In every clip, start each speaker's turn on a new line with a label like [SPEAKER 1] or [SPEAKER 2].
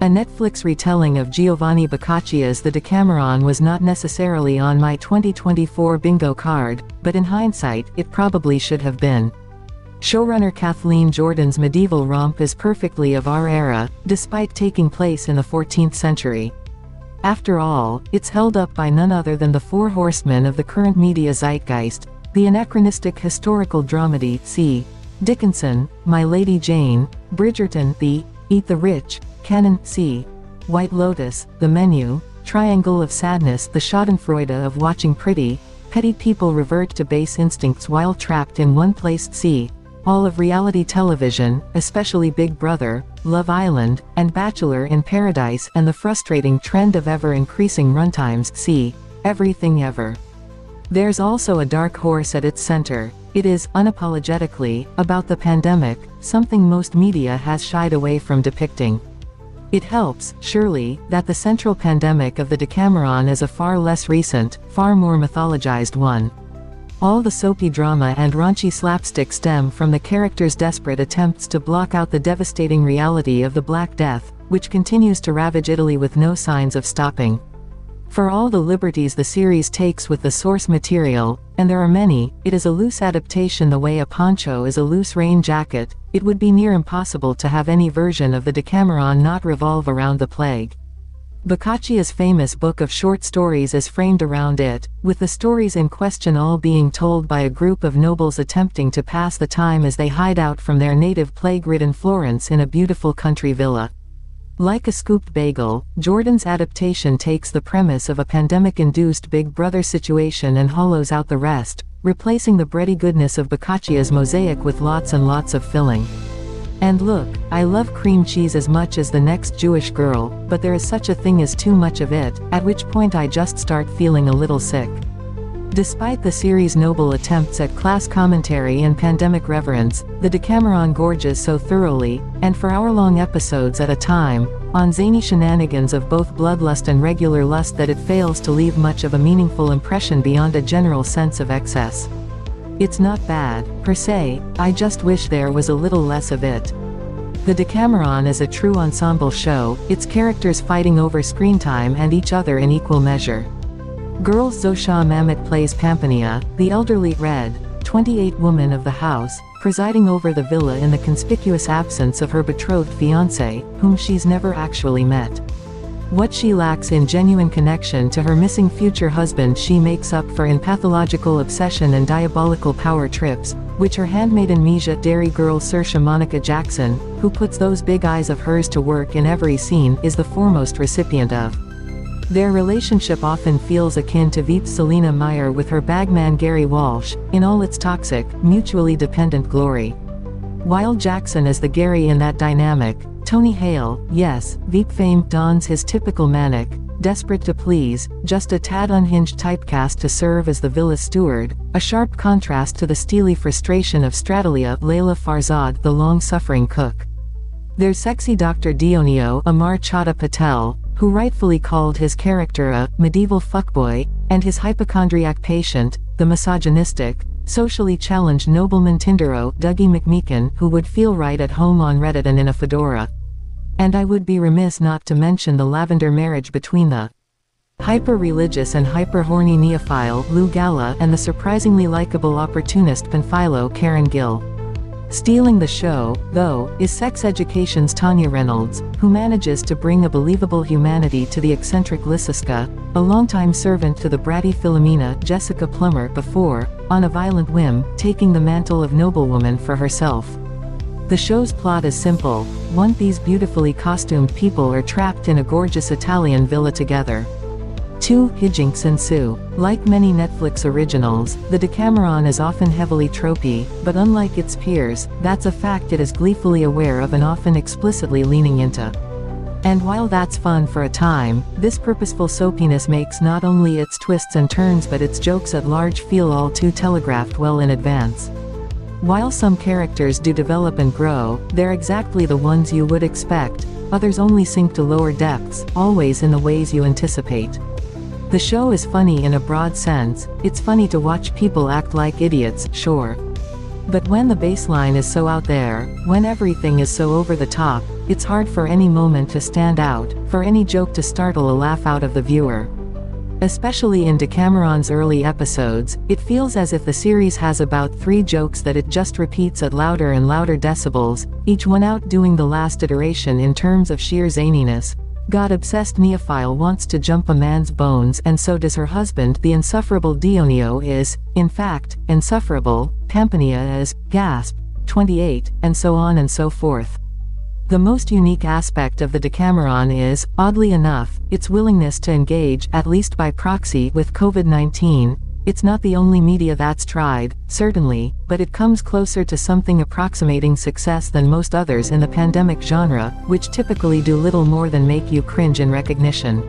[SPEAKER 1] A Netflix retelling of Giovanni Boccaccio's The Decameron was not necessarily on my 2024 bingo card, but in hindsight, it probably should have been. Showrunner Kathleen Jordan's medieval romp is perfectly of our era, despite taking place in the 14th century. After all, it's held up by none other than the four horsemen of the current media zeitgeist: the anachronistic historical dramedy, c. Dickinson, My Lady Jane; Bridgerton, the Eat the Rich canon, c. White Lotus, The Menu; Triangle of Sadness, the schadenfreude of watching pretty, petty people revert to base instincts while trapped in one place, c. All of reality television, especially Big Brother, Love Island, and Bachelor in Paradise, and the frustrating trend of ever-increasing runtimes, c. Everything Ever. There's also a dark horse at its center. It is, unapologetically, about the pandemic, something most media has shied away from depicting. It helps, surely, that the central pandemic of the Decameron is a far less recent, far more mythologized one. All the soapy drama and raunchy slapstick stem from the characters' desperate attempts to block out the devastating reality of the Black Death, which continues to ravage Italy with no signs of stopping. For all the liberties the series takes with the source material, and there are many, it is a loose adaptation the way a poncho is a loose rain jacket. It would be near impossible to have any version of the Decameron not revolve around the plague. Boccaccio's famous book of short stories is framed around it, with the stories in question all being told by a group of nobles attempting to pass the time as they hide out from their native plague-ridden Florence in a beautiful country villa. Like a scooped bagel, Jordan's adaptation takes the premise of a pandemic-induced Big Brother situation and hollows out the rest, replacing the bready goodness of Boccaccio's mosaic with lots and lots of filling. And look, I love cream cheese as much as the next Jewish girl, but there is such a thing as too much of it, at which point I just start feeling a little sick. Despite the series' noble attempts at class commentary and pandemic reverence, the Decameron gorges so thoroughly, and for hour-long episodes at a time, on zany shenanigans of both bloodlust and regular lust that it fails to leave much of a meaningful impression beyond a general sense of excess. It's not bad, per se, I just wish there was a little less of it. The Decameron is a true ensemble show, its characters fighting over screen time and each other in equal measure. Girls Zosha Mamet plays Pampania, the elderly Red, 28 woman of the house, presiding over the villa in the conspicuous absence of her betrothed fiancé, whom she's never actually met. What she lacks in genuine connection to her missing future husband she makes up for in pathological obsession and diabolical power trips, which her handmaiden Misha dairy girl Saoirse Monica Jackson, who puts those big eyes of hers to work in every scene, is the foremost recipient of. Their relationship often feels akin to Veep's Selena Meyer with her bagman Gary Walsh, in all its toxic, mutually dependent glory. While Jackson is the Gary in that dynamic, Tony Hale, yes, Veep fame, dons his typical manic, desperate to please, just a tad unhinged typecast to serve as the villa's steward, a sharp contrast to the steely frustration of Stratilia Layla Farzad, the long-suffering cook. There's sexy Dr. Dionio Amar Chadha Patel, who rightfully called his character a medieval fuckboy, and his hypochondriac patient, the misogynistic, socially challenged nobleman Tindaro Dougie McMeekin, who would feel right at home on Reddit and in a fedora. And I would be remiss not to mention the lavender marriage between the hyper-religious and hyper-horny neophile Lou Gala and the surprisingly likable opportunist Panfilo Karen Gill. Stealing the show, though, is Sex Education's Tanya Reynolds, who manages to bring a believable humanity to the eccentric Lysiska, a longtime servant to the bratty Philomena Jessica Plummer before, on a violent whim, taking the mantle of noblewoman for herself. The show's plot is simple: these beautifully costumed people are trapped in a gorgeous Italian villa together. 2. Hijinks ensue. Like many Netflix originals, the Decameron is often heavily tropey, but unlike its peers, that's a fact it is gleefully aware of and often explicitly leaning into. And while that's fun for a time, this purposeful soapiness makes not only its twists and turns but its jokes at large feel all too telegraphed well in advance. While some characters do develop and grow, they're exactly the ones you would expect, others only sink to lower depths, always in the ways you anticipate. The show is funny in a broad sense, it's funny to watch people act like idiots, sure. But when the baseline is so out there, when everything is so over the top, it's hard for any moment to stand out, for any joke to startle a laugh out of the viewer. Especially in Decameron's early episodes, it feels as if the series has about 3 jokes that it just repeats at louder and louder decibels, each one outdoing the last iteration in terms of sheer zaniness. God-obsessed Neophile wants to jump a man's bones, and so does her husband. The insufferable Dionio is, in fact, insufferable. Pampania is, gasp, 28, and so on and so forth. The most unique aspect of the Decameron is, oddly enough, its willingness to engage, at least by proxy, with COVID-19. It's not the only media that's tried, certainly, but it comes closer to something approximating success than most others in the pandemic genre, which typically do little more than make you cringe in recognition.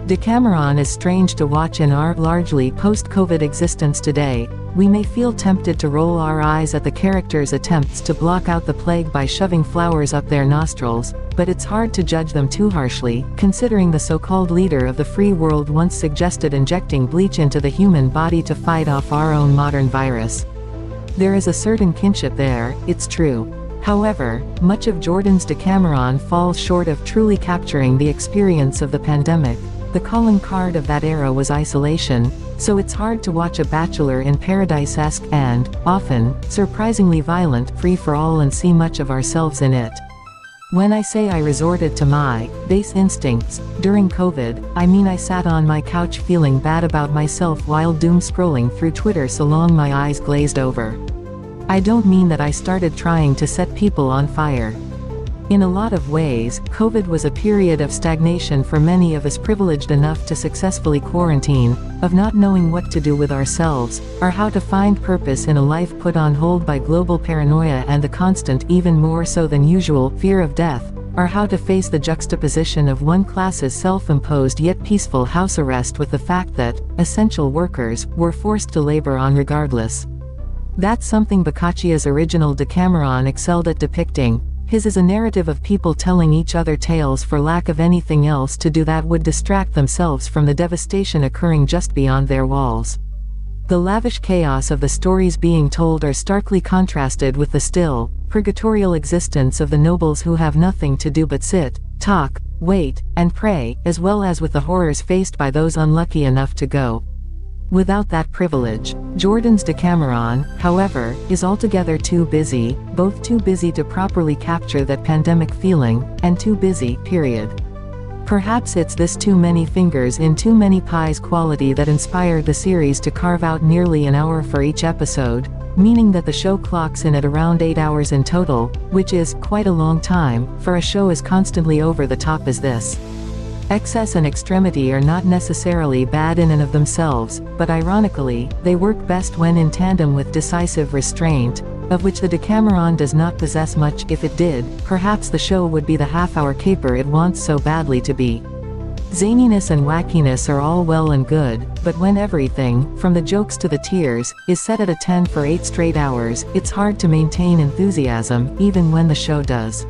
[SPEAKER 1] Decameron is strange to watch in our, largely post-COVID existence today. We may feel tempted to roll our eyes at the characters' attempts to block out the plague by shoving flowers up their nostrils, but it's hard to judge them too harshly, considering the so-called leader of the free world once suggested injecting bleach into the human body to fight off our own modern virus. There is a certain kinship there, it's true. However, much of Jordan's Decameron falls short of truly capturing the experience of the pandemic. The calling card of that era was isolation, so it's hard to watch a Bachelor in Paradise-esque and, often, surprisingly violent free-for-all and see much of ourselves in it. When I say I resorted to my base instincts during COVID, I mean I sat on my couch feeling bad about myself while doom scrolling through Twitter so long my eyes glazed over. I don't mean that I started trying to set people on fire. In a lot of ways, COVID was a period of stagnation for many of us privileged enough to successfully quarantine, of not knowing what to do with ourselves, or how to find purpose in a life put on hold by global paranoia and the constant, even more so than usual, fear of death, or how to face the juxtaposition of one class's self-imposed yet peaceful house arrest with the fact that essential workers were forced to labor on regardless. That's something Boccaccia's original Decameron excelled at depicting. His is a narrative of people telling each other tales for lack of anything else to do that would distract themselves from the devastation occurring just beyond their walls. The lavish chaos of the stories being told are starkly contrasted with the still, purgatorial existence of the nobles who have nothing to do but sit, talk, wait, and pray, as well as with the horrors faced by those unlucky enough to go without that privilege. Jordan's Decameron, however, is altogether too busy, both too busy to properly capture that pandemic feeling, and too busy, period. Perhaps it's this too many fingers in too many pies quality that inspired the series to carve out nearly an hour for each episode, meaning that the show clocks in at around 8 hours in total, which is quite a long time for a show as constantly over the top as this. Excess and extremity are not necessarily bad in and of themselves, but ironically, they work best when in tandem with decisive restraint, of which the Decameron does not possess much. If it did, perhaps the show would be the half-hour caper it wants so badly to be. Zaniness and wackiness are all well and good, but when everything, from the jokes to the tears, is set at a 10 for 8 straight hours, it's hard to maintain enthusiasm, even when the show does.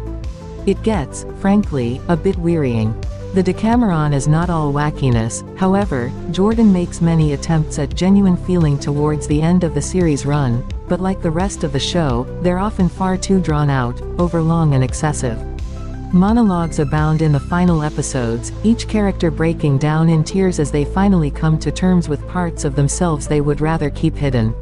[SPEAKER 1] It gets, frankly, a bit wearying. The Decameron is not all wackiness, however. Jordan makes many attempts at genuine feeling towards the end of the series run, but like the rest of the show, they're often far too drawn out, overlong and excessive. Monologues abound in the final episodes, each character breaking down in tears as they finally come to terms with parts of themselves they would rather keep hidden.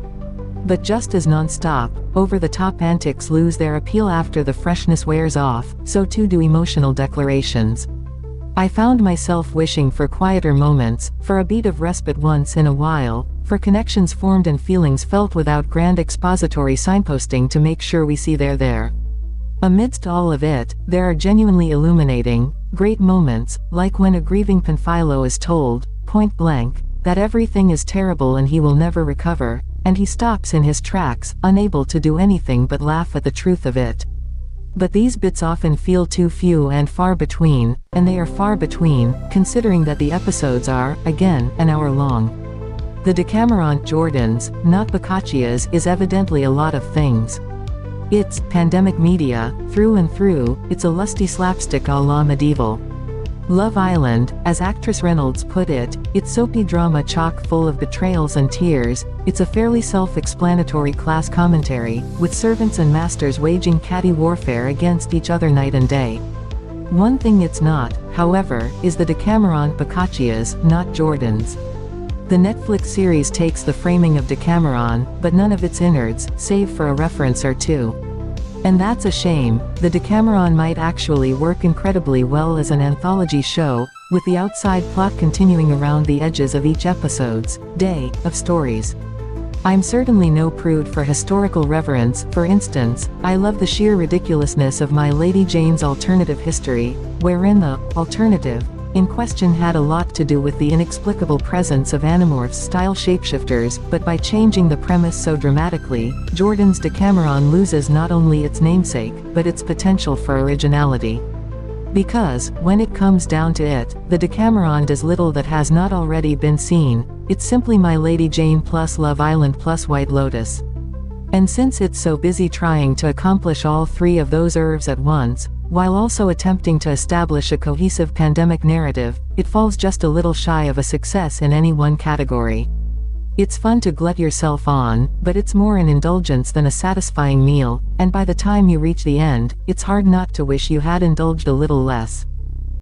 [SPEAKER 1] But just as non-stop, over-the-top antics lose their appeal after the freshness wears off, so too do emotional declarations. I found myself wishing for quieter moments, for a beat of respite once in a while, for connections formed and feelings felt without grand expository signposting to make sure we see they're there. Amidst all of it, there are genuinely illuminating, great moments, like when a grieving Panfilo is told, point blank, that everything is terrible and he will never recover, and he stops in his tracks, unable to do anything but laugh at the truth of it. But these bits often feel too few and far between, and they are far between, considering that the episodes are, again, an hour long. The Decameron, Jordan's, not Boccaccia's, is evidently a lot of things. It's pandemic media, through and through. It's a lusty slapstick a la medieval Love Island, as actress Reynolds put it. It's soapy drama chock full of betrayals and tears. It's a fairly self-explanatory class commentary, with servants and masters waging catty warfare against each other night and day. One thing it's not, however, is the Decameron Boccaccias, not Jordan's. The Netflix series takes the framing of Decameron, but none of its innards, save for a reference or two. And that's a shame. The Decameron might actually work incredibly well as an anthology show, with the outside plot continuing around the edges of each episode's day of stories. I'm certainly no prude for historical reverence. For instance, I love the sheer ridiculousness of My Lady Jane's alternative history, wherein the alternative in question had a lot to do with the inexplicable presence of Animorphs-style shapeshifters, but by changing the premise so dramatically, Jordan's Decameron loses not only its namesake, but its potential for originality. Because, when it comes down to it, the Decameron does little that has not already been seen. It's simply My Lady Jane plus Love Island plus White Lotus. And since it's so busy trying to accomplish all three of those errors at once, while also attempting to establish a cohesive pandemic narrative, it falls just a little shy of a success in any one category. It's fun to glut yourself on, but it's more an indulgence than a satisfying meal, and by the time you reach the end, it's hard not to wish you had indulged a little less.